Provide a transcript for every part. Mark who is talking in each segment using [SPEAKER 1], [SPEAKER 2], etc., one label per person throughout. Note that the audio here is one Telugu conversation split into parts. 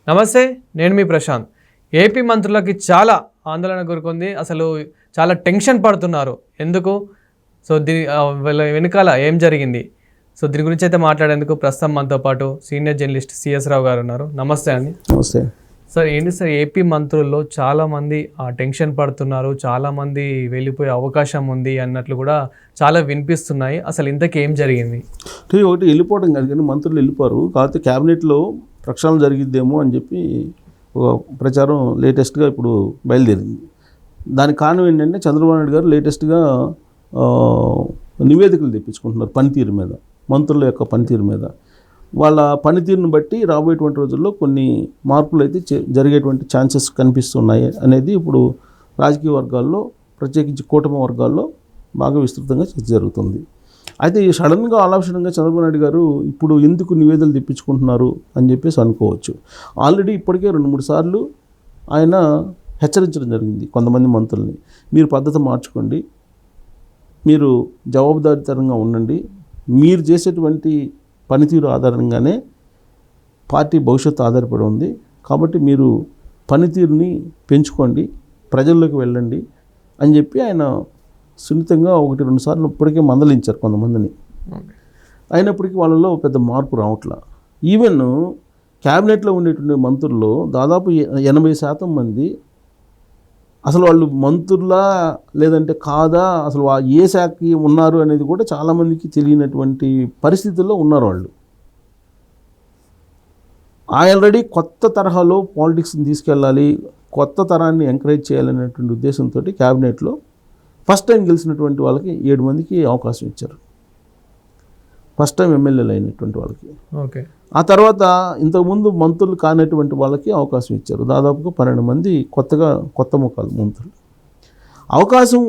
[SPEAKER 1] నమస్తే, నేను మీ ప్రశాంత్. ఏపీ మంత్రులకి చాలా ఆందోళన కోరుకుంది. అసలు చాలా టెన్షన్ పడుతున్నారు. ఎందుకు? సో వీళ్ళ వెనకాల ఏం జరిగింది? సో దీని గురించి అయితే మాట్లాడేందుకు ప్రస్తుతం మనతో పాటు సీనియర్ జర్నలిస్ట్ సిఎస్ రావు గారు ఉన్నారు. నమస్తే అండి.
[SPEAKER 2] నమస్తే
[SPEAKER 1] సార్. ఏంటి సార్, ఏపీ మంత్రుల్లో చాలామంది టెన్షన్ పడుతున్నారు, చాలామంది వెళ్ళిపోయే అవకాశం ఉంది అన్నట్లు కూడా చాలా వినిపిస్తున్నాయి. అసలు ఇంతకీ ఏం జరిగింది?
[SPEAKER 2] ఒకటి వెళ్ళిపోవడం కాదు, కానీ మంత్రులు వెళ్ళిపోరు. కాకపోతే క్యాబినెట్లో ప్రక్షాళన జరిగిద్దేమో అని చెప్పి ఒక ప్రచారం లేటెస్ట్గా ఇప్పుడు బయలుదేరింది. దానికి కారణం ఏంటంటే చంద్రబాబు నాయుడు గారు లేటెస్ట్గా నివేదికలు తెప్పించుకుంటున్నారు పనితీరు మీద, మంత్రుల యొక్క పనితీరు మీద. వాళ్ళ పనితీరుని బట్టి రాబోయేటువంటి రోజుల్లో కొన్ని మార్పులు అయితే జరిగేటువంటి ఛాన్సెస్ కనిపిస్తున్నాయి అనేది ఇప్పుడు రాజకీయ వర్గాల్లో, ప్రత్యేకించి కూటమి వర్గాల్లో బాగా విస్తృతంగా చర్చ జరుగుతుంది. అయితే ఈ సడన్గా ఆలోచనగా చంద్రబాబు నాయుడు గారు ఇప్పుడు ఎందుకు నివేదనలు తెప్పించుకుంటున్నారు అని చెప్పేసి అనుకోవచ్చు. ఆల్రెడీ ఇప్పటికే 2-3 సార్లు ఆయన హెచ్చరించడం జరిగింది కొంతమంది మంత్రుల్ని. మీరు పద్ధతి మార్చుకోండి, మీరు జవాబుదారీతనంగా ఉండండి, మీరు చేసేటువంటి పనితీరు ఆధారంగానే పార్టీ భవిష్యత్తు ఆధారపడి ఉంది, కాబట్టి మీరు పనితీరుని పెంచుకోండి, ప్రజల్లోకి వెళ్ళండి అని చెప్పి ఆయన సున్నితంగా 1-2 సార్లు ఇప్పటికే మందలించారు కొంతమందిని. అయినప్పటికీ వాళ్ళలో పెద్ద మార్పు రావట్లా. ఈవెన్ క్యాబినెట్లో ఉండేటువంటి మంత్రుల్లో దాదాపు 80% మంది అసలు వాళ్ళు మంత్రులా లేదంటే కాదా, అసలు ఏ శాఖకి ఉన్నారు అనేది కూడా చాలామందికి తెలియనటువంటి పరిస్థితుల్లో ఉన్నారు వాళ్ళు. ఆల్రెడీ కొత్త తరహాలో పాలిటిక్స్ని తీసుకెళ్ళాలి, కొత్త తరాన్ని ఎంకరేజ్ చేయాలనేటువంటి ఉద్దేశంతో క్యాబినెట్లో ఫస్ట్ టైం గెలిచినటువంటి వాళ్ళకి 7 మందికి అవకాశం ఇచ్చారు, ఫస్ట్ టైం ఎమ్మెల్యేలు అయినటువంటి వాళ్ళకి.
[SPEAKER 1] ఓకే. ఆ
[SPEAKER 2] తర్వాత ఇంతకుముందు మంత్రులు కానటువంటి వాళ్ళకి అవకాశం ఇచ్చారు, దాదాపుగా 12 మంది కొత్త ముఖాలు మంత్రులు. అవకాశం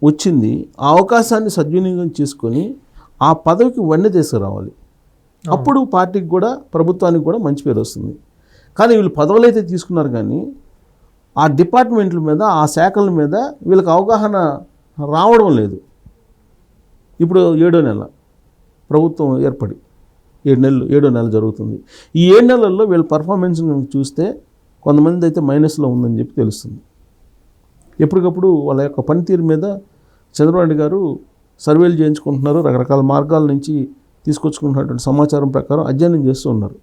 [SPEAKER 2] వచ్చింది, ఆ అవకాశాన్ని సద్వినియోగం చేసుకొని ఆ పదవికి వన్నె తీసుకురావాలి. అప్పుడు పార్టీకి కూడా, ప్రభుత్వానికి కూడా మంచి పేరు వస్తుంది. కానీ వీళ్ళు పదవులు అయితే తీసుకున్నారు, కానీ ఆ డిపార్ట్మెంట్ల మీద, ఆ శాఖల మీద వీళ్ళకి అవగాహన రావడం లేదు. ఇప్పుడు 7వ నెల ప్రభుత్వం ఏర్పడి 7 నెలలు జరుగుతుంది. ఈ 7 నెలల్లో వీళ్ళ పర్ఫార్మెన్స్ చూస్తే కొంతమంది అయితే మైనస్లో ఉందని చెప్పి తెలుస్తుంది. ఎప్పటికప్పుడు వాళ్ళ యొక్క పనితీరు మీద చంద్రబాబు నాయుడు గారు సర్వేలు చేయించుకుంటున్నారు, రకరకాల మార్గాల నుంచి తీసుకొచ్చుకుంటున్నటువంటి సమాచారం ప్రకారం అధ్యయనం చేస్తూ ఉన్నారు.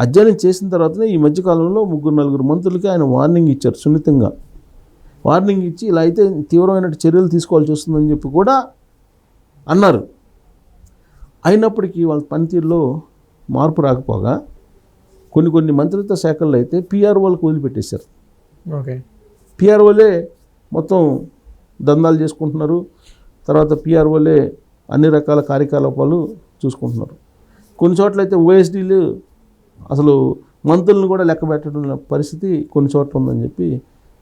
[SPEAKER 2] అధ్యయనం చేసిన తర్వాతనే ఈ మధ్యకాలంలో 3-4 మంత్రులకి ఆయన వార్నింగ్ ఇచ్చారు, సున్నితంగా వార్నింగ్ ఇచ్చి ఇలా అయితే తీవ్రమైన చర్యలు తీసుకోవాల్సి వస్తుందని చెప్పి కూడా అన్నారు. అయినప్పటికీ వాళ్ళ పనితీరులో మార్పు రాకపోగా కొన్ని మంత్రిత్వ శాఖల్లో అయితే పిఆర్ఓలకు వదిలిపెట్టేశారు.
[SPEAKER 1] ఓకే.
[SPEAKER 2] పిఆర్ఓలే మొత్తం దందాలు చేసుకుంటున్నారు, తర్వాత పిఆర్ఓలే అన్ని రకాల కార్యకలాపాలు చూసుకుంటున్నారు. కొన్ని చోట్ల అయితే ఓఎస్డీలు అసలు మంత్రులను కూడా లెక్క పెట్టడం పరిస్థితి కొన్ని చోట్ల ఉందని చెప్పి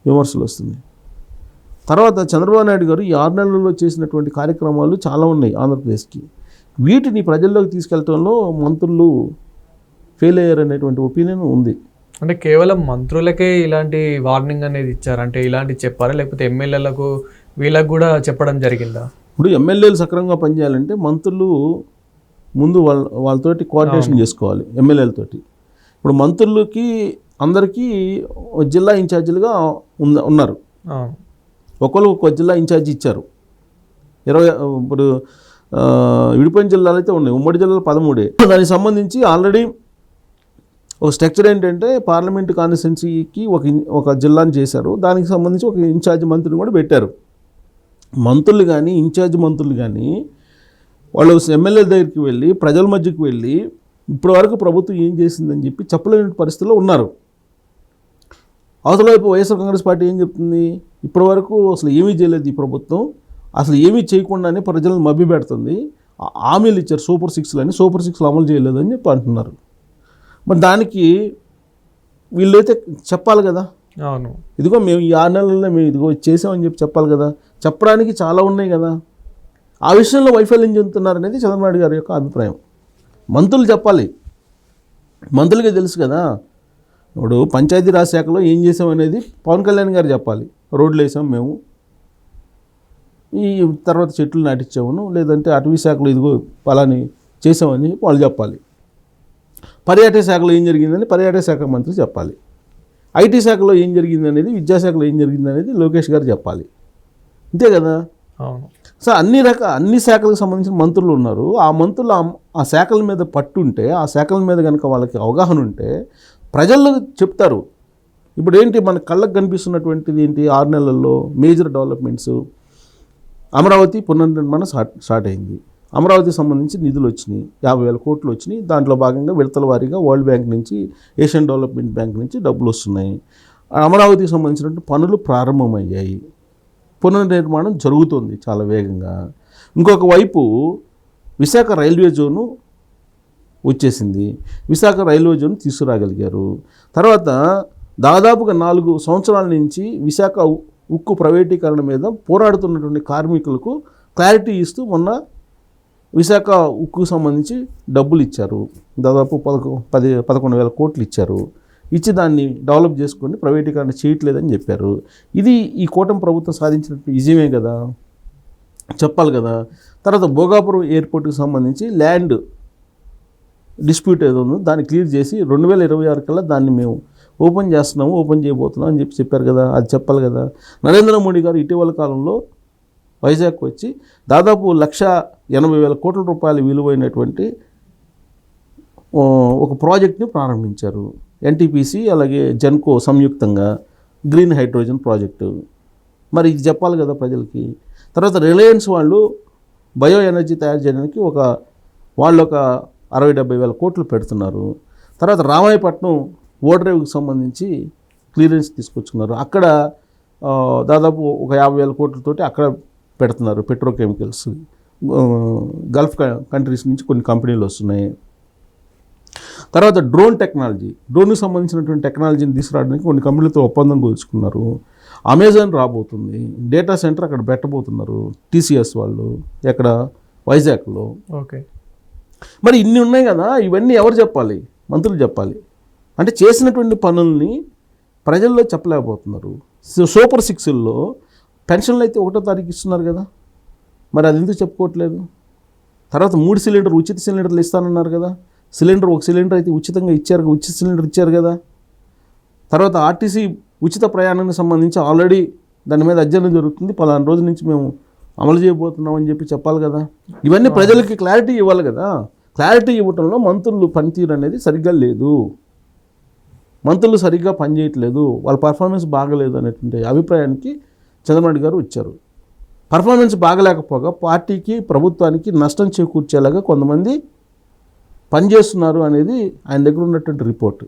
[SPEAKER 2] విమర్శలు వస్తున్నాయి. తర్వాత చంద్రబాబు నాయుడు గారు ఈ 6 నెలల్లో చేసినటువంటి కార్యక్రమాలు చాలా ఉన్నాయి ఆంధ్రప్రదేశ్కి. వీటిని ప్రజల్లోకి తీసుకెళ్లడంలో మంత్రులు ఫెయిల్ అయ్యారనేటువంటి ఒపీనియన్ ఉంది.
[SPEAKER 1] అంటే కేవలం మంత్రులకే ఇలాంటి వార్నింగ్ అనేది ఇచ్చారు అంటే ఇలాంటివి చెప్పారా, లేకపోతే ఎమ్మెల్యేలకు వీళ్ళకు కూడా చెప్పడం జరిగిందా?
[SPEAKER 2] ఇప్పుడు ఎమ్మెల్యేలు సక్రమంగా పనిచేయాలంటే మంత్రులు ముందు వాళ్ళతోటి కోఆర్డినేషన్ చేసుకోవాలి ఎమ్మెల్యేలతోటి. ఇప్పుడు మంత్రులకి అందరికీ జిల్లా ఇన్ఛార్జీలుగా ఉన్నారు, ఒకళ్ళు ఒక్కొక్క జిల్లా ఇన్ఛార్జి ఇచ్చారు. ఇప్పుడు విడిపోయిన జిల్లాలు అయితే ఉన్నాయి, ఉమ్మడి జిల్లాలు 13. దానికి సంబంధించి ఆల్రెడీ ఒక స్ట్రక్చర్ ఏంటంటే పార్లమెంటు కాన్స్టిట్యున్సీకి ఒక జిల్లాని చేశారు, దానికి సంబంధించి ఒక ఇన్ఛార్జి మంత్రిని కూడా పెట్టారు. మంత్రులు కానీ ఇన్ఛార్జి మంత్రులు కానీ వాళ్ళు ఎమ్మెల్యేల దగ్గరికి వెళ్ళి ప్రజల మధ్యకి వెళ్ళి ఇప్పటి వరకు ప్రభుత్వం ఏం చేసిందని చెప్పి చెప్పలేని పరిస్థితుల్లో ఉన్నారు. అవతల వైపు వైఎస్ఆర్ కాంగ్రెస్ పార్టీ ఏం చెప్తుంది, ఇప్పటి వరకు అసలు ఏమీ చేయలేదు ఈ ప్రభుత్వం, అసలు ఏమీ చేయకుండానే ప్రజలను మభ్యపెడుతుంది, హామీలు ఇచ్చారు సూపర్ 6లు అని, సూపర్ 6లు అమలు చేయలేదని చెప్పి అంటున్నారు. మరి దానికి వీళ్ళైతే చెప్పాలి కదా,
[SPEAKER 1] అవును
[SPEAKER 2] ఇదిగో మేము ఈ 6 నెలల్లో మేము ఇదిగో చేసామని చెప్పి చెప్పాలి కదా. చెప్పడానికి చాలా ఉన్నాయి కదా. ఆ విషయంలో వైఫల్యం చెందుతున్నారు అనేది చంద్రబాబు నాయుడు గారి యొక్క అభిప్రాయం. మంత్రులు చెప్పాలి, మంత్రులకే తెలుసు కదా. ఇప్పుడు పంచాయతీరాజ్ శాఖలో ఏం చేసామనేది పవన్ కళ్యాణ్ గారు చెప్పాలి, రోడ్లు వేసాం మేము, ఈ తర్వాత చెట్లు నాటించామను, లేదంటే అటవీ శాఖలో ఇదిగో పలాని చేసామని వాళ్ళు చెప్పాలి. పర్యాటక శాఖలో ఏం జరిగిందని పర్యాటక శాఖ మంత్రి చెప్పాలి. ఐటీ శాఖలో ఏం జరిగింది అనేది, విద్యాశాఖలో ఏం జరిగింది అనేది లోకేష్ గారు చెప్పాలి. అంతే కదా.
[SPEAKER 1] అవును.
[SPEAKER 2] సో అన్ని శాఖలకు సంబంధించిన మంత్రులు ఉన్నారు. ఆ మంత్రులు ఆ శాఖల మీద పట్టుంటే, ఆ శాఖల మీద కనుక వాళ్ళకి అవగాహన ఉంటే ప్రజలకు చెప్తారు. ఇప్పుడు ఏంటి మన కళ్ళకు కనిపిస్తున్నటువంటిది ఏంటి, 6 నెలల్లో మేజర్ డెవలప్మెంట్స్. అమరావతి పునర్నిర్మాణం స్టార్ట్ అయింది. అమరావతికి సంబంధించి నిధులు వచ్చినాయి, 50,000 కోట్లు వచ్చినాయి. దాంట్లో భాగంగా విడతల వారీగా వరల్డ్ బ్యాంక్ నుంచి, ఏషియన్ డెవలప్మెంట్ బ్యాంక్ నుంచి డబ్బులు వస్తున్నాయి. అమరావతికి సంబంధించినటువంటి పనులు ప్రారంభమయ్యాయి, పునర్నిర్మాణం జరుగుతుంది చాలా వేగంగా. ఇంకొక వైపు విశాఖ రైల్వే జోను వచ్చేసింది. విశాఖ రైల్వే జోన్ తీసుకురాగలిగారు. తర్వాత దాదాపుగా 4 సంవత్సరాల నుంచి విశాఖ ఉక్కు ప్రైవేటీకరణ మీద పోరాడుతున్నటువంటి కార్మికులకు క్లారిటీ ఇస్తూ మొన్న విశాఖ ఉక్కుకు సంబంధించి డబ్బులు ఇచ్చారు. దాదాపు 11,000 కోట్లు ఇచ్చారు. ఇచ్చి దాన్ని డెవలప్ చేసుకొని ప్రైవేటీకరణ చేయట్లేదని చెప్పారు. ఇది ఈ కూటమి ప్రభుత్వం సాధించినట్టు విజయమే కదా, చెప్పాలి కదా. తర్వాత భోగాపురం ఎయిర్పోర్ట్కి సంబంధించి ల్యాండ్ డిస్ప్యూట్ ఏదో ఉందో దాన్ని క్లియర్ చేసి 2026 కల్లా దాన్ని మేము ఓపెన్ చేస్తున్నాము, ఓపెన్ చేయబోతున్నాం అని చెప్పారు కదా, అది చెప్పాలి కదా. నరేంద్ర మోడీ గారు ఇటీవల కాలంలో వైజాగ్ వచ్చి దాదాపు 1,80,000 కోట్ల రూపాయలు విలువైనటువంటి ఒక ప్రాజెక్ట్ని ప్రారంభించారు. ఎన్టీపీసీ అలాగే జెన్కో సంయుక్తంగా గ్రీన్ హైడ్రోజన్ ప్రాజెక్టు. మరి ఇది చెప్పాలి కదా ప్రజలకి. తర్వాత రిలయన్స్ వాళ్ళు బయో ఎనర్జీ తయారు చేయడానికి వాళ్ళు ఒక 60,000-70,000 కోట్లు పెడుతున్నారు. తర్వాత రామాయపట్నం ఓడరేవుకి సంబంధించి క్లియరెన్స్ తీసుకొచ్చుకున్నారు. అక్కడ దాదాపు ఒక 50,000 కోట్లతోటి అక్కడ పెడుతున్నారు పెట్రోకెమికల్స్. గల్ఫ్ కంట్రీస్ నుంచి కొన్ని కంపెనీలు వస్తున్నాయి. తర్వాత డ్రోన్కి సంబంధించినటువంటి టెక్నాలజీని తీసుకురావడానికి కొన్ని కంపెనీలతో ఒప్పందం కుదుర్చుకున్నారు. అమెజాన్ రాబోతుంది, డేటా సెంటర్ అక్కడ పెట్టబోతున్నారు టీసీఎస్ వాళ్ళు, ఎక్కడ వైజాగ్లో.
[SPEAKER 1] ఓకే.
[SPEAKER 2] మరి ఇన్ని ఉన్నాయి కదా, ఇవన్నీ ఎవరు చెప్పాలి? మంత్రులు చెప్పాలి. అంటే చేసినటువంటి పనుల్ని ప్రజల్లో చెప్పలేకపోతున్నారు. సూపర్ 6లో పెన్షన్లు అయితే 1వ తారీఖు ఇస్తున్నారు కదా, మరి అది ఎందుకు చెప్పుకోవట్లేదు? తర్వాత 3 సిలిండర్ ఉచిత సిలిండర్లు ఇస్తానన్నారు కదా, ఒక సిలిండర్ అయితే ఉచితంగా ఇచ్చారు, ఉచిత సిలిండర్ ఇచ్చారు కదా. తర్వాత ఆర్టీసీ ఉచిత ప్రయాణానికి సంబంధించి ఆల్రెడీ దాని మీద అధ్యయనం జరుగుతుంది, 10 రోజుల నుంచి మేము అమలు చేయబోతున్నాం అని చెప్పాలి కదా. ఇవన్నీ ప్రజలకి క్లారిటీ ఇవ్వాలి కదా. క్లారిటీ ఇవ్వటంలో మంత్రులు పనితీరు అనేది సరిగ్గా లేదు, మంత్రులు సరిగ్గా పనిచేయట్లేదు, వాళ్ళ పర్ఫార్మెన్స్ బాగలేదు అనేటువంటి అభిప్రాయానికి చంద్రబాబు గారు వచ్చారు. పర్ఫార్మెన్స్ బాగలేకపోగా పార్టీకి ప్రభుత్వానికి నష్టం చేకూర్చేలాగా కొంతమంది పనిచేస్తున్నారు అనేది ఆయన దగ్గర ఉన్నటువంటి రిపోర్టు.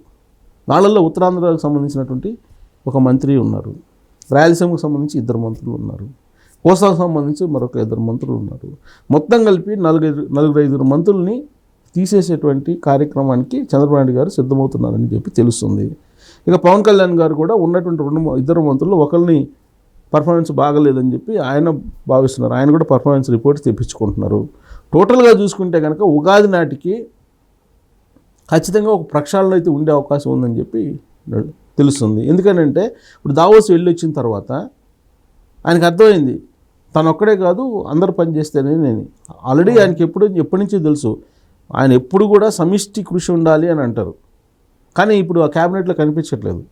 [SPEAKER 2] వాళ్ళల్లో ఉత్తరాంధ్రకు సంబంధించినటువంటి ఒక మంత్రి ఉన్నారు, రాయలసీమకు సంబంధించి 2 మంత్రులు ఉన్నారు, కోస్తాకు సంబంధించి మరొక 2 మంత్రులు ఉన్నారు. మొత్తం కలిపి 4-5 మంత్రుల్ని తీసేసేటువంటి కార్యక్రమానికి చంద్రబాబు గారు సిద్ధమవుతున్నారని తెలుస్తుంది. ఇక పవన్ కళ్యాణ్ గారు కూడా ఉన్నటువంటి 2 మంత్రులు ఒకరిని పర్ఫార్మెన్స్ బాగలేదని ఆయన భావిస్తున్నారు. ఆయన కూడా పర్ఫార్మెన్స్ రిపోర్ట్స్ తెప్పించుకుంటున్నారు. టోటల్గా చూసుకుంటే కనుక ఉగాది నాటికి ఖచ్చితంగా ఒక ప్రక్షాళన అయితే ఉండే అవకాశం ఉందని తెలుస్తుంది. ఎందుకనంటే ఇప్పుడు దావోస్ వెళ్ళి వచ్చిన తర్వాత ఆయనకు అర్థమైంది, తను ఒక్కడే కాదు అందరూ పనిచేస్తేనే. నేను ఆల్రెడీ ఆయనకి ఎప్పటి నుంచో తెలుసు, ఆయన ఎప్పుడు కూడా సమిష్టి కృషి ఉండాలి అని అంటారు. కానీ ఇప్పుడు ఆ క్యాబినెట్లో కనిపించట్లేదు.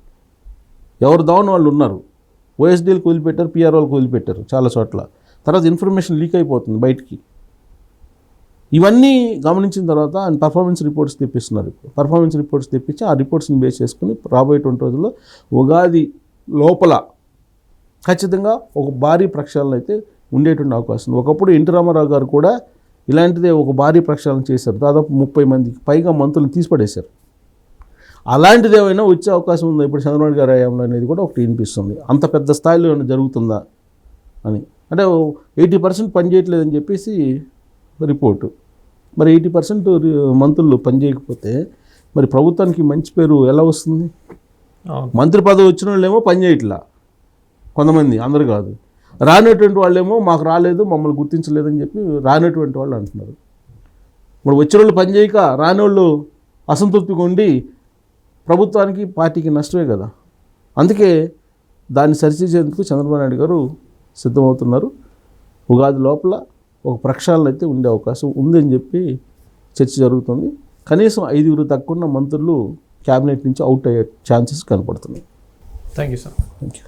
[SPEAKER 2] ఎవరు దావని వాళ్ళు ఉన్నారు. ఓఎస్డీలు కూలిపెట్టారు, పిఆర్ఓలు కూలిపెట్టారు చాలా చోట్ల. తర్వాత ఇన్ఫర్మేషన్ లీక్ అయిపోతుంది బయటికి. ఇవన్నీ గమనించిన తర్వాత ఆయన పర్ఫార్మెన్స్ రిపోర్ట్స్ తెప్పిస్తున్నారు. పర్ఫార్మెన్స్ రిపోర్ట్స్ తెప్పించి ఆ రిపోర్ట్స్ని బేస్ చేసుకుని రాబోయే 20 రోజుల్లో ఉగాది లోపల ఖచ్చితంగా ఒక భారీ ప్రక్షాళన అయితే ఉండేటువంటి అవకాశం. ఒకప్పుడు ఎన్టీ రామారావు గారు కూడా ఇలాంటిదే ఒక భారీ ప్రక్షాళన చేశారు. దాదాపు 30 మందికి పైగా మంత్రులను తీసిపడేశారు. అలాంటిది ఏమైనా వచ్చే అవకాశం ఉందా ఇప్పుడు చంద్రబాబు గారి హయాంలో అనేది కూడా ఒకటి వినిపిస్తుంది. అంత పెద్ద స్థాయిలో ఏమైనా జరుగుతుందా అని. అంటే 80% పనిచేయట్లేదని చెప్పేసి రిపోర్టు. మరి 80% మంత్రులు పనిచేయకపోతే మరి ప్రభుత్వానికి మంచి పేరు ఎలా వస్తుంది? మంత్రి పదవి వచ్చిన వాళ్ళేమో పనిచేయట్లా కొంతమంది, అందరు కాదు. రానటువంటి వాళ్ళేమో మాకు రాలేదు, మమ్మల్ని గుర్తించలేదని చెప్పి రానటువంటి వాళ్ళు అంటున్నారు. మరి వచ్చిన వాళ్ళు పనిచేయక రాని వాళ్ళు అసంతృప్తిగా ఉండి ప్రభుత్వానికి పార్టీకి నష్టమే కదా. అందుకే దాన్ని సరిచేసేందుకు చంద్రబాబు నాయుడు గారు సిద్ధమవుతున్నారు. ఉగాది లోపల ఒక ప్రక్షాళన అయితే ఉండే అవకాశం ఉందని చెప్పి చర్చ జరుగుతుంది. కనీసం 5 తక్కువ మంత్రులు క్యాబినెట్ నుంచి అవుట్ అయ్యే ఛాన్సెస్ కనపడుతున్నాయి.
[SPEAKER 1] Thank you sir.
[SPEAKER 2] Thank you.